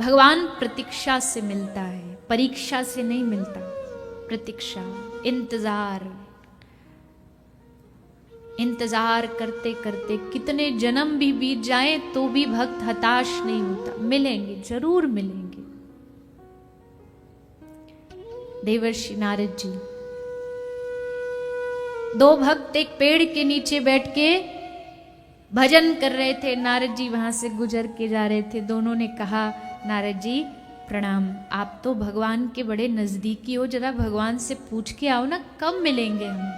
भगवान प्रतीक्षा से मिलता है, परीक्षा से नहीं मिलता। प्रतीक्षा, इंतजार, इंतजार करते करते कितने जन्म भी बीत जाएं तो भी भक्त हताश नहीं होता। मिलेंगे, जरूर मिलेंगे। देवर्षि नारद जी, दो भक्त एक पेड़ के नीचे बैठ के भजन कर रहे थे। नारद जी वहां से गुजर के जा रहे थे। दोनों ने कहा, नारद जी प्रणाम, आप तो भगवान के बड़े नजदीकी हो, जरा भगवान से पूछ के आओ ना, कब मिलेंगे हम,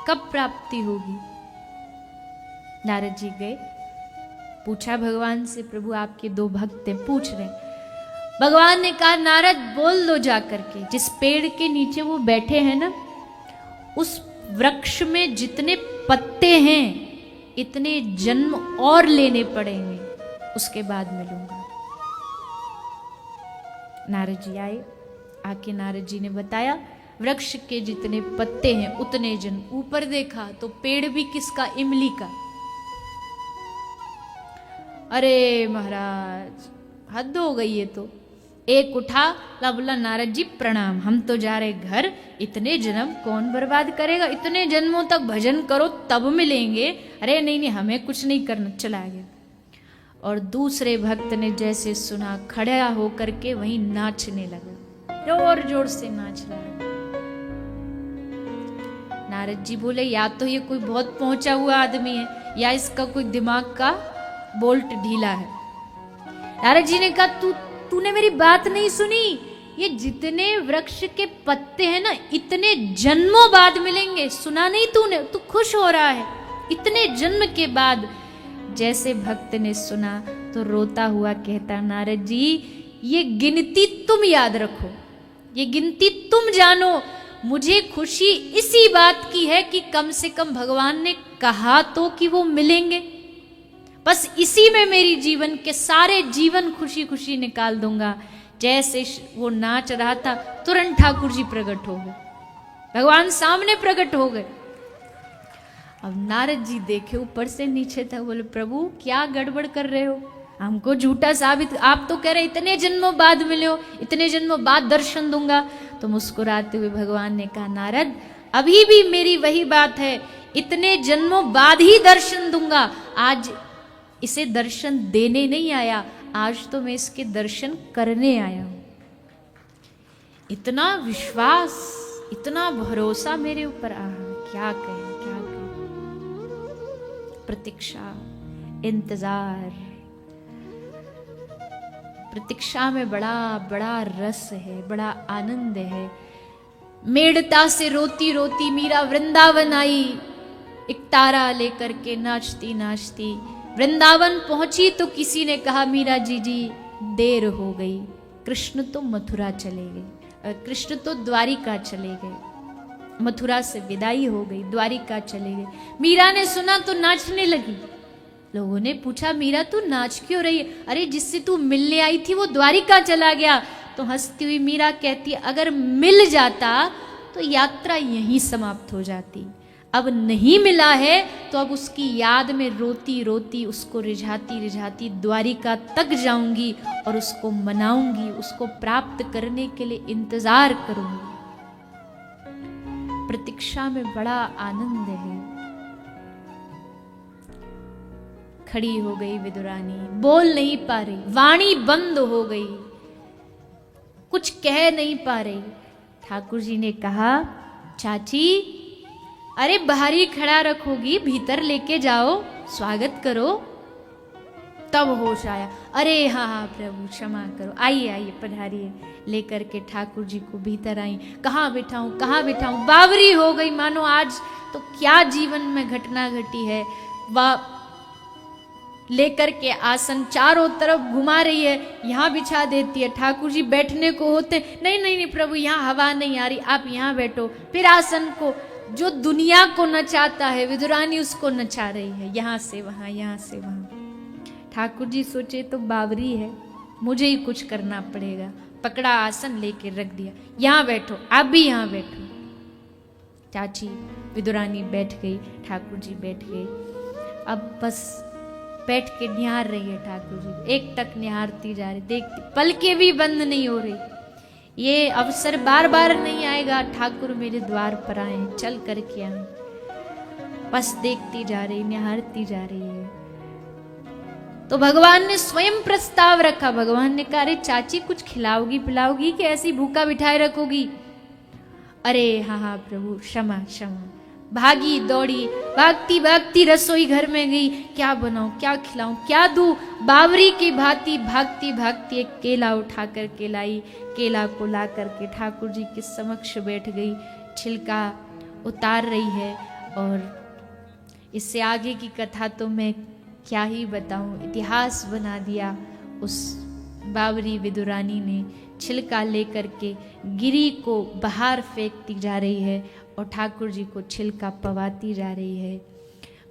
कब प्राप्ति होगी। नारद जी गए, पूछा भगवान से, प्रभु आपके दो भक्त हैं, पूछ रहे। भगवान ने कहा, नारद बोल दो जाकर के, जिस पेड़ के नीचे वो बैठे हैं ना, उस वृक्ष में जितने पत्ते हैं इतने जन्म और लेने पड़ेंगे, उसके बाद मिलूंगा। नारद जी आए, आके नारद जी ने बताया, वृक्ष के जितने पत्ते हैं उतने जन्म। ऊपर देखा तो पेड़ भी किसका, इमली का। अरे महाराज हद हो गई ये तो। एक उठा, ला बोला, नारद जी प्रणाम, हम तो जा रहे घर, इतने जन्म कौन बर्बाद करेगा, इतने जन्मों तक भजन करो तब मिलेंगे। अरे नहीं नहीं, हमें कुछ नहीं करना, चला गया। और दूसरे भक्त ने जैसे सुना, खड़ा होकर के वहीं नाचने लगा, जोर जोर से नाच रहा है। नारद जी बोले, या तो ये कोई बहुत पहुंचा हुआ आदमी है, या इसका कोई दिमाग का बोल्ट ढीला है। नारद जी ने कहा, तूने मेरी बात नहीं सुनी, ये जितने वृक्ष के पत्ते हैं ना, इतने जन्मों बाद मिलेंगे। सुना नहीं तूने? तू खुश हो रहा है, इतने जन्म के बाद। जैसे भक्त ने सुना तो रोता हुआ कहता, नारद जी ये गिनती तुम याद रखो, ये गिनती तुम जानो, मुझे खुशी इसी बात की है कि कम से कम भगवान ने कहा तो कि वो मिलेंगे। बस इसी में मेरी जीवन के सारे जीवन खुशी खुशी निकाल दूंगा। जैसे वो नाच रहा था, तुरंत ठाकुर जी प्रकट हो गए, भगवान सामने प्रकट हो गए। अब नारद जी देखे ऊपर से नीचे तक, बोले, प्रभु क्या गड़बड़ कर रहे हो, हमको झूठा साबित, आप तो कह रहे इतने जन्मों बाद मिले हो, इतने जन्मों बाद दर्शन दूंगा। तो मुस्कुराते हुए भगवान ने कहा, नारद अभी भी मेरी वही बात है, इतने जन्मों बाद ही दर्शन दूंगा। आज इसे दर्शन देने नहीं आया, आज तो मैं इसके दर्शन करने आया हूं। इतना विश्वास, इतना भरोसा मेरे ऊपर आ, क्या कहें क्या कहें। प्रतीक्षा, इंतजार, प्रतीक्षा में बड़ा बड़ा रस है, बड़ा आनंद है। मेड़ता से रोती रोती मीरा वृंदावन आई, एक तारा लेकर के नाचती नाचती वृंदावन पहुंची तो किसी ने कहा, मीरा जी देर हो गई, कृष्ण तो मथुरा चले गए, कृष्ण तो द्वारिका चले गए, मथुरा से विदाई हो गई, द्वारिका चले गए। मीरा ने सुना तो नाचने लगी। लोगों ने पूछा, मीरा तू नाच क्यों रही है? अरे जिससे तू मिलने आई थी वो द्वारिका चला गया। तो हंसती हुई मीरा कहती, अगर मिल जाता तो यात्रा यहीं समाप्त हो जाती, अब नहीं मिला है तो अब उसकी याद में रोती रोती, उसको रिझाती रिझाती द्वारिका तक जाऊंगी और उसको मनाऊंगी, उसको प्राप्त करने के लिए इंतजार करूंगी। प्रतीक्षा में बड़ा आनंद है। खड़ी हो गई विदुरानी, बोल नहीं पा रही, वाणी बंद हो गई, कुछ कह नहीं पा रही। ठाकुर जी ने कहा, चाची अरे बाहर ही खड़ा रखोगी, भीतर लेके जाओ, स्वागत करो। तब होश आया, अरे हाँ हाँ प्रभु क्षमा करो, आइए आइए पधारिए। लेकर के ठाकुर जी को भीतर आई। कहाँ बिठाऊं कहाँ बिठाऊं, बावरी हो गई मानो आज तो क्या जीवन में घटना घटी है। वह लेकर के आसन चारों तरफ घुमा रही है, यहाँ बिछा देती है। ठाकुर जी बैठने को होते, नहीं नहीं नहीं प्रभु यहाँ हवा नहीं आ रही, आप यहाँ बैठो। फिर आसन को, जो दुनिया को नचाता है विदुरानी उसको नचा रही है, यहाँ से वहाँ यहाँ से वहाँ। ठाकुर जी सोचे तो बावरी है, मुझे ही कुछ करना पड़ेगा। पकड़ा आसन लेके रख दिया, यहाँ बैठो, आप भी यहाँ बैठो। चाची विदुरानी बैठ गई, ठाकुर जी बैठ गए। अब बस बैठ के निहार रही है ठाकुर जी, एक टक निहारती जा रही, देखती, पलकें भी बंद नहीं हो रही। ये अवसर बार बार नहीं आएगा, ठाकुर मेरे द्वार पर आए, चल करके आए। बस देखती जा रही, निहारती जा रही है। तो भगवान ने स्वयं प्रस्ताव रखा। भगवान ने कहा, अरे चाची कुछ खिलाओगी पिलाओगी कि ऐसी भूखा बिठाए रखोगी? अरे हाँ हाँ प्रभु, क्षमा क्षमा। भागी दौड़ी, भागती भागती रसोई घर में गई, क्या बनाऊं, क्या खिलाऊं, क्या दूं? बावरी की भांति भागती भागती एक केला उठा करके लाई। केला को ला करके ठाकुर जी के समक्ष बैठ गई, छिलका उतार रही है। और इससे आगे की कथा तो मैं क्या ही बताऊं, इतिहास बना दिया। उस बावरी विदुरानी ने छिलका लेकर के गिरी को बाहर फेंकती जा रही है और ठाकुर जी को छिलका पवाती जा रही है।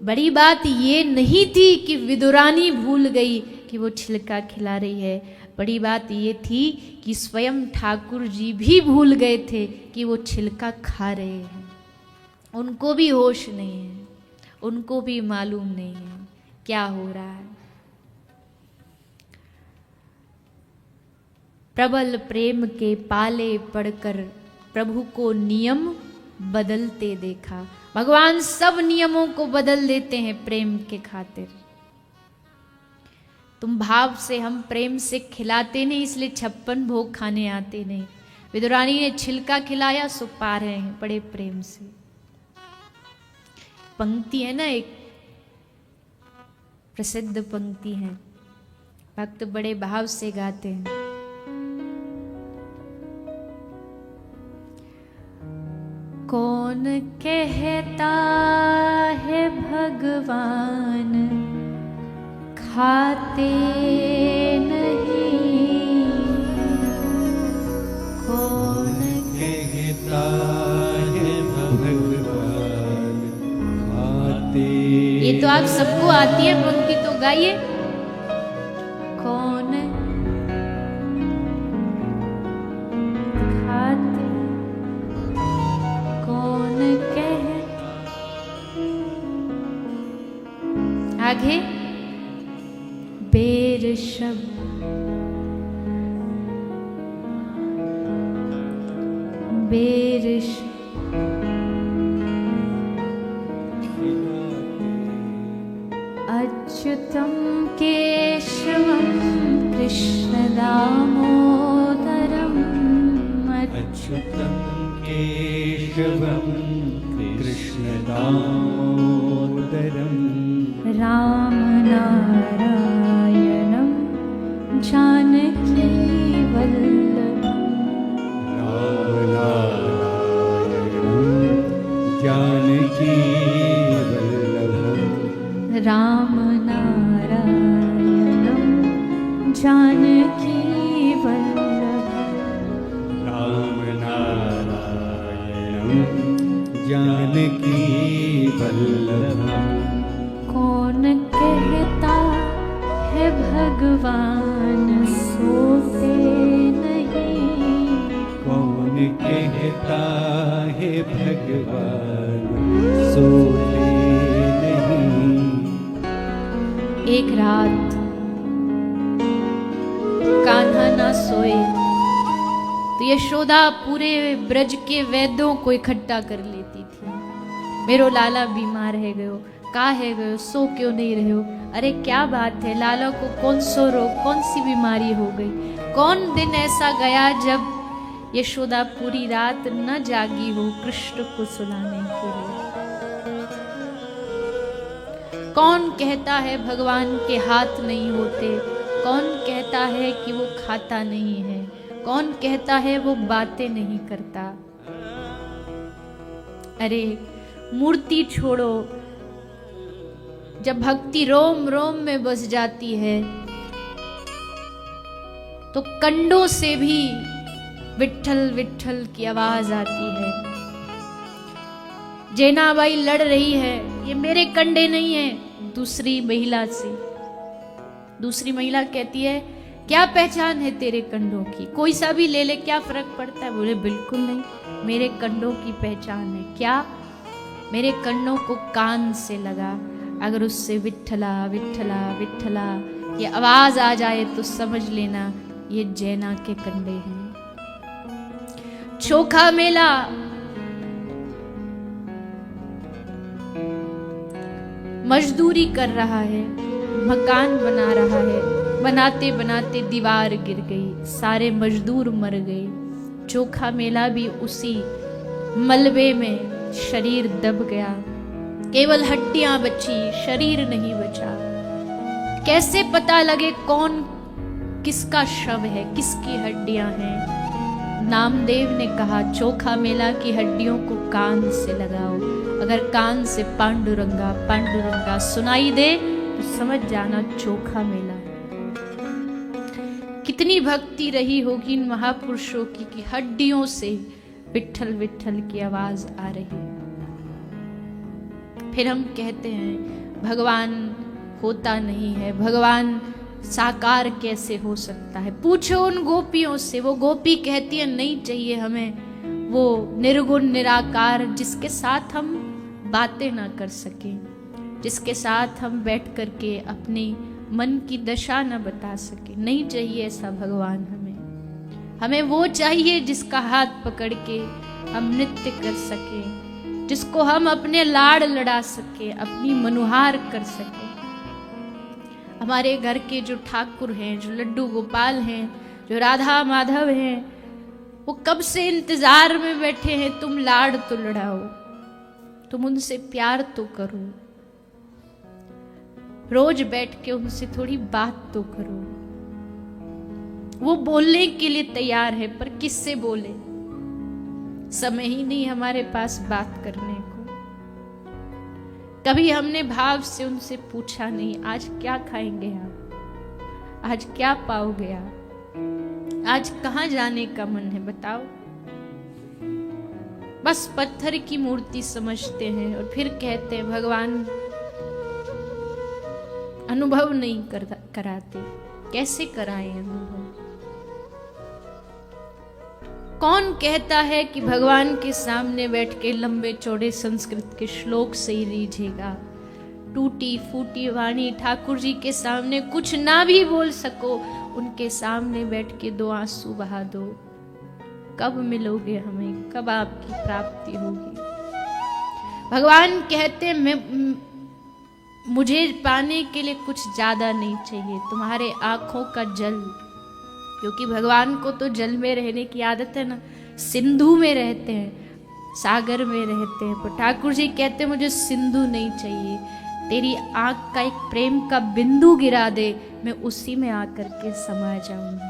बड़ी बात ये नहीं थी कि विदुरानी भूल गई कि वो छिलका खिला रही है, बड़ी बात ये थी कि स्वयं ठाकुर जी भी भूल गए थे कि वो छिलका खा रहे हैं। उनको भी होश नहीं है, उनको भी मालूम नहीं है क्या हो रहा है। प्रबल प्रेम के पाले पड़कर प्रभु को नियम बदलते देखा। भगवान सब नियमों को बदल देते हैं प्रेम के खातिर। तुम भाव से, हम प्रेम से खिलाते नहीं, इसलिए 56 भोग खाने आते नहीं। विदुरानी ने छिलका खिलाया, सो पा रहे हैं बड़े प्रेम से। पंक्ति है ना, एक प्रसिद्ध पंक्ति है, भक्त बड़े भाव से गाते हैं। कौन कहता है भगवान खाते नहीं, कौन कहता है भगवान खाते। ये तो आप सबको आती है पंक्ति, तो गाइए। कौन खाते, कौन कह, आगे बेर शब्द, बेर अच्युतम केशवम कृष्ण दामोदरम, अच्युतम केशवम कृष्ण दामोदरम, राम नारायणम जानकी वल्लभम, राम नारायणम जानकी वल्लभम, राम नारायणम जानकी वल्लभम, राम नारायणम जानकी वल्लभम। कौन कहता है भगवान सोते नहीं, कौन कहता है भगवान सोते नहीं। एक रात कान्हा ना सोए तो यशोदा पूरे ब्रज के वैद्यों को इकट्ठा कर लेती थी। मेरो लाला बीमार है गयो, का है गयो, सो क्यों नहीं रहे हो? अरे क्या बात है, लाला को कौन सो रोग, कौन सी बीमारी हो गई? कौन दिन ऐसा गया जब यशोदा पूरी रात न जागी हो कृष्ण को सुलाने के लिए? कौन कहता है भगवान के हाथ नहीं होते? कौन कहता है कि वो खाता नहीं है? कौन कहता है वो बातें नहीं करता? अरे मूर्ति छोड़ो, जब भक्ति रोम रोम में बस जाती है तो कंडों से भी विट्ठल विट्ठल की आवाज आती है। जैनाबाई लड़ रही है, ये मेरे कंडे नहीं है, दूसरी महिला से। दूसरी महिला कहती है, क्या पहचान है तेरे कंडों की? कोई सा भी ले ले, क्या फर्क पड़ता है? बोले बिल्कुल नहीं, मेरे कंडों की पहचान है। क्या? मेरे कंडों को कान से लगा। अगर उससे विठ्ठला विठ्ठला विठ्ठला ये आवाज आ जाए तो समझ लेना ये जैना के कंडे हैं। चोखा मेला मजदूरी कर रहा है, मकान बना रहा है, बनाते बनाते दीवार गिर गई, सारे मजदूर मर गए। चोखा मेला भी उसी मलबे में शरीर दब गया, केवल हड्डियां बची, शरीर नहीं बचा। कैसे पता लगे कौन किसका शव है, किसकी हड्डियां हैं? नामदेव ने कहा चोखा मेला की हड्डियों को कान से लगाओ, अगर कान से पांडुरंगा पांडुरंगा सुनाई दे तो समझ जाना चोखा मेला है। कितनी भक्ति रही होगी इन महापुरुषों की कि हड्डियों से विठ्ठल विठ्ठल की आवाज आ रही है। फिर हम कहते हैं भगवान होता नहीं है, भगवान साकार कैसे हो सकता है? पूछो उन गोपियों से, वो गोपी कहती है नहीं चाहिए हमें वो निर्गुण निराकार जिसके साथ हम बातें ना कर सकें, जिसके साथ हम बैठ करके अपनी मन की दशा न बता सके। नहीं चाहिए ऐसा भगवान हमें वो चाहिए जिसका हाथ पकड़ के हम नृत्य कर सके, जिसको हम अपने लाड़ लड़ा सके, अपनी मनुहार कर सके। हमारे घर के जो ठाकुर हैं, जो लड्डू गोपाल हैं, जो राधा माधव हैं, वो कब से इंतजार में बैठे हैं तुम लाड़ तो लड़ाओ, तुम उनसे प्यार तो करो, रोज बैठ के उनसे थोड़ी बात तो करो। वो बोलने के लिए तैयार है पर किससे बोले? समय ही नहीं हमारे पास बात करने को। कभी हमने भाव से उनसे पूछा नहीं आज क्या खाएंगे आप, आज क्या पाओगे आप, आज कहां जाने का मन है बताओ। बस पत्थर की मूर्ति समझते हैं और फिर कहते हैं भगवान अनुभव नहीं कराते। कैसे कराएं अनुभव? कौन कहता है कि भगवान के सामने बैठ के लंबे चौड़े संस्कृत के श्लोक से ही रीझेगा? टूटी फूटी वाणी ठाकुर जी के सामने कुछ ना भी बोल सको, उनके सामने बैठ के दो आंसू बहा दो। कब मिलोगे हमें, कब आपकी प्राप्ति होगी? भगवान कहते मुझे पाने के लिए कुछ ज्यादा नहीं चाहिए, तुम्हारे आंखों का जल, क्योंकि भगवान को तो जल में रहने की आदत है ना, सिंधु में रहते हैं, सागर में रहते हैं। पर ठाकुर जी कहते मुझे सिंधु नहीं चाहिए, तेरी आंख का एक प्रेम का बिंदु गिरा दे, मैं उसी में आकर के समा जाऊंगी।